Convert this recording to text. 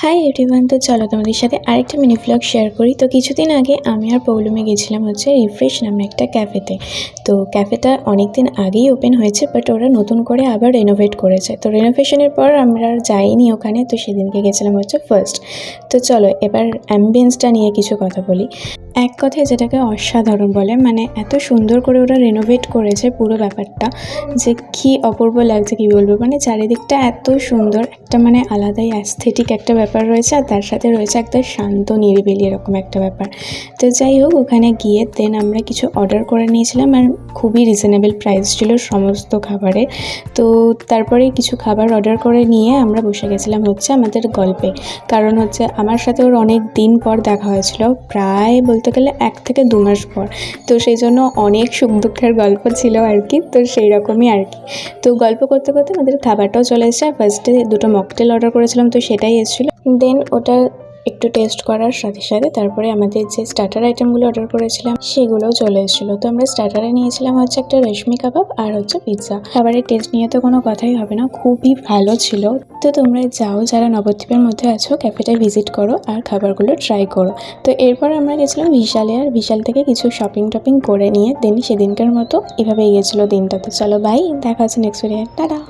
Hi everyone, তো চলো তোমাদের সাথে আরেকটা মিনি ভ্লগ শেয়ার করি। তো কিছুদিন আগে আমি আর পৌলমে গেছিলাম রিফ্রেশ নামে একটা ক্যাফেতে। তো ক্যাফেটা অনেক দিন আগেই ওপেন হয়েছে, বাট ওরা নতুন করে আবার রেনোভেট করেছে। তো রেনোভেশনের পর আমরা আর যাইনি ওখানে, তো সেদিনকে গেছিলাম ফার্স্ট। তো চলো এবার অ্যাম্বিয়েন্সটা নিয়ে কিছু কথা বলি। এক কথায় যেটাকে অসাধারণ বলে, মানে এত সুন্দর করে ওরা রেনোভেট করেছে পুরো ব্যাপারটা, যে কি অপূর্ব লাগছে কি বলবো। মানে চারিদিকটা এত সুন্দর, একটা মানে আলাদাই অ্যাস্থেটিক একটা ব্যাপার রয়েছে, আর তার সাথে রয়েছে একটা শান্ত নিরিবিলি এরকম একটা ব্যাপার। তো যাই হোক, ওখানে গিয়ে দেন আমরা কিছু অর্ডার করে নিয়েছিলাম, আর খুবই রিজনেবল প্রাইস ছিল সমস্ত খাবারে। তো তারপরে কিছু খাবার অর্ডার করে নিয়ে আমরা বসে গেছিলাম আমাদের গল্পে। কারণ আমার সাথে ওর অনেক দিন পর দেখা হয়েছিল, প্রায় বলতে গেলে 1 থেকে 2 মাস পর। তো সেই জন্য অনেক সুখ দুঃখের গল্প ছিল আর কি, তো সেই রকমই আর কি। তো গল্প করতে করতে আমাদের খাবারটাও চলে এসেছে। ফার্স্টে 2টো মকটেল অর্ডার করেছিলাম, তো সেটাই এসেছিলো। দেন ওটা একটু টেস্ট করার সাথে সাথে তারপরে আমাদের যে স্টার্টার আইটেমগুলো অর্ডার করেছিলাম সেগুলোও চলে এসেছিলো। তো আমরা স্টার্টারে নিয়েছিলাম একটা রেশমি কাবাব আর পিৎজা। খাবারের টেস্ট নিয়ে তো কোনো কথাই হবে না, খুবই ভালো ছিল। তো তোমরা যাও, যারা নবদ্বীপের মধ্যে আছো, ক্যাফেটায় ভিজিট করো আর খাবারগুলো ট্রাই করো। তো এরপর আমরা গেছিলাম বিশালে, আর বিশাল থেকে কিছু শপিং টপিং করে নিয়ে দেন সেদিনকার মতো এভাবে গিয়েছিলো দিনটা। তো চলো বাই, দেখা হচ্ছে নেক্সট ভিডিও, টাটা।